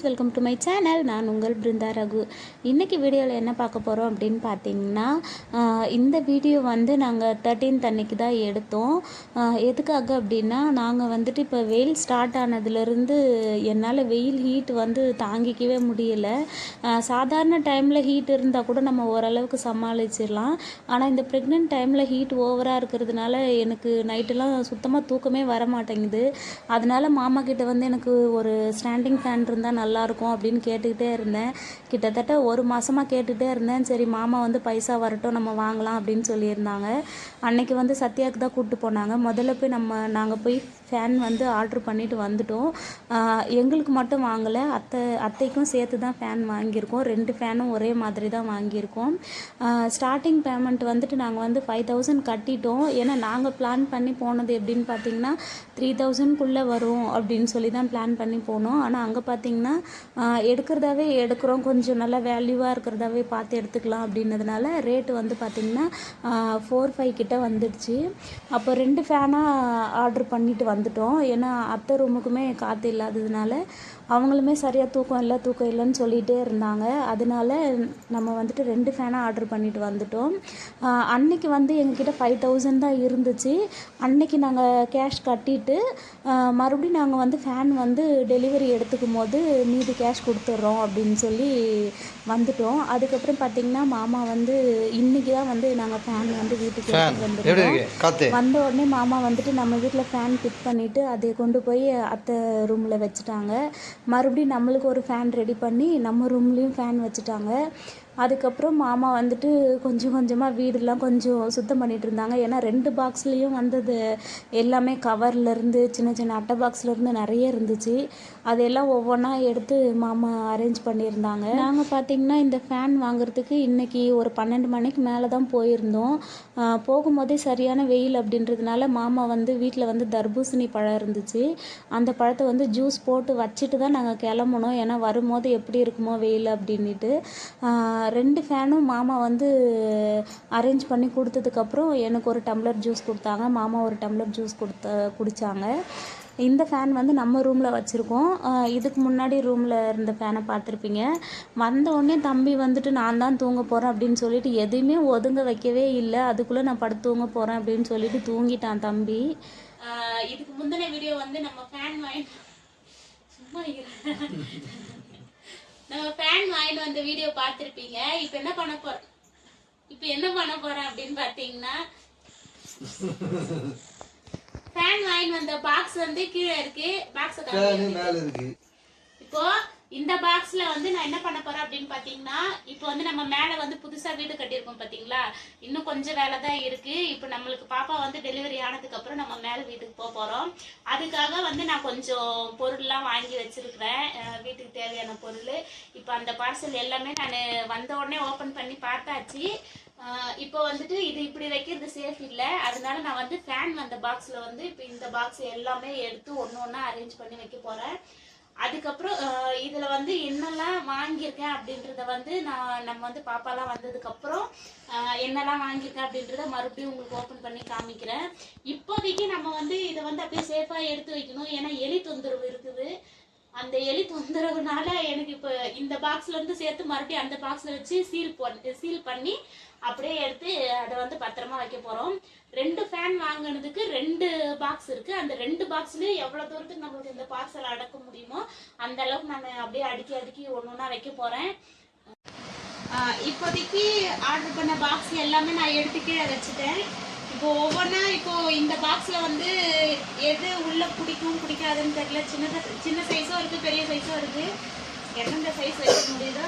Welcome to my channel. நான் உங்கள் பிருந்தா ரகு. இன்றைக்கி வீடியோவில் என்ன பார்க்க போகிறோம் அப்படின்னு பார்த்தீங்கன்னா, இந்த வீடியோ வந்து நாங்கள் 13th அன்னைக்கு தான் எடுத்தோம். எதுக்காக அப்படின்னா, நாங்கள் வந்துட்டு இப்போ வெயில் ஸ்டார்ட் ஆனதுலேருந்து என்னால் வெயில் ஹீட் வந்து தாங்கிக்கவே முடியல. சாதாரண டைமில் ஹீட் இருந்தால் கூட நம்ம ஓரளவுக்கு சமாளிச்சிடலாம். ஆனால் இந்த ப்ரெக்னென்ட் டைமில் ஹீட் ஓவராக இருக்கிறதுனால எனக்கு நைட்டெல்லாம் சுத்தமாக தூக்கமே வர மாட்டேங்குது. அதனால் மாமா கிட்ட வந்து எனக்கு ஒரு ஸ்டாண்டிங் ஃபேன் இருந்தால் நல்லாயிருக்கும் அப்படின்னு கேட்டுக்கிட்டே இருந்தேன். கிட்டத்தட்ட ஒரு மாதமாக கேட்டுகிட்டே இருந்தேன். சரி மாமா வந்து பைசா வரட்டும் நம்ம வாங்கலாம் அப்படின்னு சொல்லியிருந்தாங்க. அன்னைக்கு வந்து சத்யாவுக்கு தான் கூப்பிட்டு போனாங்க. முதல்ல போய் நாங்கள் போய் ஃபேன் வந்து ஆர்ட்ரு பண்ணிவிட்டு வந்துட்டோம். எங்களுக்கு மட்டும் வாங்கலை, அத்தைக்கும் சேர்த்து தான் ஃபேன் வாங்கியிருக்கோம். 2 ஃபேனும் ஒரே மாதிரி தான் வாங்கியிருக்கோம். ஸ்டார்டிங் பேமெண்ட் வந்துட்டு நாங்கள் வந்து 5000 கட்டிட்டோம். ஏன்னா நாங்கள் பிளான் பண்ணி போனது எப்படின்னு பார்த்தீங்கன்னா 3000க்குள்ளே வரும் அப்படின்னு சொல்லி தான் பிளான் பண்ணி போனோம். ஆனால் அங்கே பார்த்தீங்கன்னா எடுக்கிறதாவே எடுக்கிறோம், கொஞ்சம் நல்லா வேல்யூவாக இருக்கிறதாவே பார்த்து எடுத்துக்கலாம் அப்படின்னதுனால ரேட்டு வந்து பார்த்திங்கன்னா 4-5 கிட்ட வந்துடுச்சு. அப்போ 2 ஃபேனாக ஆர்டர் பண்ணிட்டு வந்துட்டோம். ஏன்னா அத்தை ரூமுக்குமே காற்று இல்லாததுனால அவங்களுமே சரியாக தூக்கம் இல்லைன்னு சொல்லிகிட்டே இருந்தாங்க. அதனால நம்ம வந்துட்டு 2 ஃபேனாக ஆர்டர் பண்ணிட்டு வந்துட்டோம். அன்னைக்கு வந்து எங்ககிட்ட 5000 தான் இருந்துச்சு. அன்னைக்கு நாங்கள் கேஷ் கட்டிட்டு மறுபடியும் நாங்கள் வந்து ஃபேன் வந்து டெலிவரி எடுத்துக்கும் போது மீதி கேஷ் கொடுத்துட்றோம் அப்படின்னு சொல்லி வந்துட்டோம். அதுக்கப்புறம் பார்த்திங்கன்னா மாமா வந்து இன்றைக்கி தான் வந்து நாங்கள் ஃபேன் வந்து வீட்டுக்கு எடுத்துகிட்டு வந்துட்டோம். வந்த உடனே மாமா வந்துட்டு நம்ம வீட்டில் ஃபேன் ஃபிட் பண்ணிவிட்டு அதை கொண்டு போய் அத்தை ரூமில் வச்சுட்டாங்க. மறுபடியும் நம்மளுக்கு ஒரு ஃபேன் ரெடி பண்ணி நம்ம ரூம்லேயும் ஃபேன் வச்சுட்டாங்க. அதுக்கப்புறம் மாமா வந்துட்டு கொஞ்சம் கொஞ்சமாக வீடெல்லாம் கொஞ்சம் சுத்தம் பண்ணிகிட்டு இருந்தாங்க. ஏன்னா 2 பாக்ஸ்லேயும் வந்தது எல்லாமே கவர்லேருந்து சின்ன சின்ன அட்டை பாக்ஸ்லேருந்து நிறைய இருந்துச்சு. அதையெல்லாம் ஒவ்வொன்றா எடுத்து மாமா அரேஞ்ச் பண்ணியிருந்தாங்க. நாங்கள் பார்த்திங்கன்னா இந்த ஃபேன் வாங்குறதுக்கு இன்றைக்கி ஒரு 12 மணிக்கு மேலே தான் போயிருந்தோம். போகும்போதே சரியான வெயில் அப்படின்றதுனால மாமா வந்து வீட்டில் வந்து தர்பூசணி பழம் இருந்துச்சு. அந்த பழத்தை வந்து ஜூஸ் போட்டு வச்சுட்டு தான் நாங்கள் கிளம்புனோம். ஏன்னா வரும்போது எப்படி இருக்குமோ வெயில் அப்படின்ட்டு 2 ஃபேனும் மாமா வந்து அரேஞ்ச் பண்ணி கொடுத்ததுக்கப்புறம் எனக்கு ஒரு டம்ளர் ஜூஸ் கொடுத்தாங்க. மாமா ஒரு டம்ளர் ஜூஸ் குடித்தாங்க. இந்த ஃபேன் வந்து நம்ம ரூமில் வச்சுருக்கோம். இதுக்கு முன்னாடி ரூமில் இருந்த ஃபேனை பார்த்துருப்பீங்க. வந்த உடனே தம்பி வந்துட்டு நான் தான் தூங்க போகிறேன் அப்படின்னு சொல்லிட்டு எதையுமே ஒதுங்க வைக்கவே இல்லை. அதுக்குள்ளே நான் படுத்து தூங்க போகிறேன் அப்படின்னு சொல்லிட்டு தூங்கிட்டான் தம்பி. இதுக்கு முந்தின வீடியோ வந்து நம்ம ஃபேன் வாங்கிட்டு வந்த வீடியோ பார்த்துருப்பீங்க. இப்போ என்ன பண்ண போகிறேன் அப்படின்னு பார்த்தீங்கன்னா, ஃபேன் வாங்கிட்டு வந்த பாக்ஸ் வந்து கீழே இருக்கு. இப்போ இந்த பாக்ஸ்ல வந்து நான் என்ன பண்ண போறேன் அப்படின்னு பாத்தீங்கன்னா, இப்போ வந்து நம்ம மேல வந்து புதுசா வீடு கட்டியிருக்கோம் பாத்தீங்களா, இன்னும் கொஞ்சம் வேலை தான் இருக்கு. இப்போ நம்மளுக்கு பாப்பா வந்து டெலிவரி ஆனதுக்கு அப்புறம் நம்ம மேல வீட்டுக்கு போறோம். அதுக்காக வந்து நான் கொஞ்சம் பொருள்லாம் வாங்கி வச்சிருக்கிறேன், வீட்டுக்கு தேவையான பொருள். இப்போ அந்த பார்சல் எல்லாமே நான் வந்த உடனே ஓபன் பண்ணி பார்த்தாச்சு. இப்போ வந்துட்டு இது இப்படி வைக்கிறது சேஃப் இல்லை. அதனால நான் வந்து ஃபேன் வந்த பாக்ஸ்ல வந்து இப்போ இந்த பாக்ஸ் எல்லாமே எடுத்து ஒன்னொன்னா அரேஞ்ச் பண்ணி வைக்க போறேன். அதுக்கப்புறம் இதுல வந்து என்னெல்லாம் வாங்கியிருக்கேன் அப்படின்றத வந்து நம்ம வந்து பாப்பாலாம் வந்ததுக்கு அப்புறம் என்னெல்லாம் வாங்கியிருக்கேன் அப்படின்றத மறுபடியும் உங்களுக்கு ஓபன் பண்ணி காமிக்கிறேன். இப்போதைக்கு நம்ம வந்து இதை வந்து அப்படியே சேஃபா எடுத்து வைக்கணும். ஏன்னா எலி தொந்தரவு இருக்குது. அந்த எலி தொந்தரவுனால எனக்கு இப்போ இந்த பாக்ஸ்ல இருந்து சேர்த்து மறுபடியும் அந்த பாக்ஸ்ல வச்சு சீல் பண்ணி அப்படியே எடுத்து அதை வந்து பத்திரமா வைக்க போறோம். 2 ஃபேன் வாங்கினதுக்கு 2 பாக்ஸ் இருக்கு. அந்த 2 பாக்ஸ்லயும் எவ்வளவு தூரத்துக்கு நம்மளுக்கு இந்த பார்சல் அடக்க முடியுமோ அந்த அளவுக்கு நான் அப்படியே அடுக்கி ஒன்னொன்னா வைக்க போறேன். இப்போதைக்கு ஆர்டர் பண்ண பாக்ஸ் எல்லாமே நான் எடுத்து கீழே வச்சுட்டேன். இப்போ ஒவ்வொன்றா இப்போ இந்த பாக்ஸ்ல வந்து எது உள்ள பிடிக்காதுன்னு தெரியல. சின்ன சைஸும் இருக்கு, பெரிய சைஸும் இருக்கு. எந்தெந்த சைஸ் வைக்க முடியுதோ.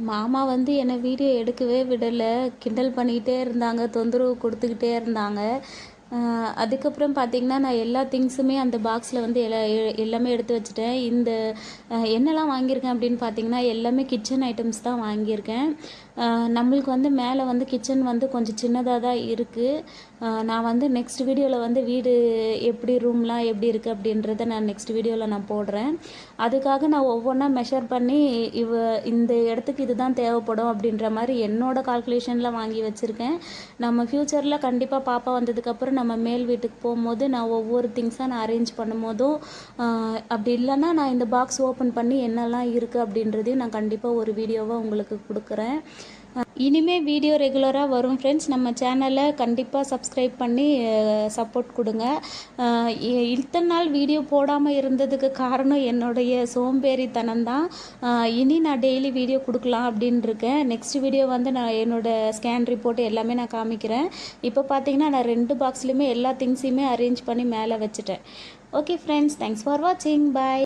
மாமா வந்து என்னை வீடியோ எடுக்கவே விடலை, கிண்டல் பண்ணிக்கிட்டே இருந்தாங்க, தொந்தரவு கொடுத்துக்கிட்டே இருந்தாங்க. அதுக்கப்புறம் பார்த்திங்கன்னா நான் எல்லா திங்ஸுமே அந்த பாக்ஸில் வந்து எல்லாமே எடுத்து வச்சுட்டேன். இந்த என்னெல்லாம் வாங்கியிருக்கேன் அப்படின்னு பார்த்திங்கன்னா எல்லாமே கிச்சன் ஐட்டம்ஸ் தான் வாங்கியிருக்கேன். நம்மளுக்கு வந்து மேலே வந்து கிச்சன் வந்து கொஞ்சம் சின்னதாக தான் இருக்குது. நான் வந்து நெக்ஸ்ட் வீடியோவில் வந்து வீடு ரூம்லாம் எப்படி இருக்குது அப்படின்றத நான் நெக்ஸ்ட் வீடியோவில் நான் போடுறேன். அதுக்காக நான் ஒவ்வொன்றா மெஷர் பண்ணி இந்த இடத்துக்கு இதுதான் தேவைப்படும் அப்படின்ற மாதிரி என்னோடய கால்குலேஷனில் வாங்கி வச்சுருக்கேன். நம்ம ஃப்யூச்சரில் கண்டிப்பாக பாப்பா வந்ததுக்கப்புறம் நம்ம மேல் வீட்டுக்கு போகும்போது நான் ஒவ்வொரு திங்ஸாக நான் அரேஞ்ச் பண்ணும்போதும் அப்படி இல்லைன்னா நான் இந்த பாக்ஸ் ஓப்பன் பண்ணி என்னெல்லாம் இருக்குது அப்படின்றதையும் நான் கண்டிப்பாக ஒரு வீடியோவாக உங்களுக்கு கொடுக்குறேன். இனிமேல் வீடியோ ரெகுலராக வரும் ஃப்ரெண்ட்ஸ். நம்ம சேனலை கண்டிப்பாக சப்ஸ்கிரைப் பண்ணி சப்போர்ட் கொடுங்க. இத்தனை நாள் வீடியோ போடாமல் இருந்ததுக்கு காரணம் என்னுடைய சோம்பேறித்தனம் தான். இனி நான் டெய்லி வீடியோ கொடுக்கலாம் அப்படின்னு இருக்கேன். நெக்ஸ்ட் வீடியோ வந்து நான் என்னோடய ஸ்கேன் ரிப்போர்ட் எல்லாமே நான் காமிக்கிறேன். இப்போ பார்த்தீங்கன்னா நான் 2 பாக்ஸ்லையுமே எல்லா திங்ஸையுமே அரேஞ்ச் பண்ணி மேலே வச்சுட்டேன். ஓகே ஃப்ரெண்ட்ஸ், தேங்க்ஸ் ஃபார் வாட்சிங். பாய்.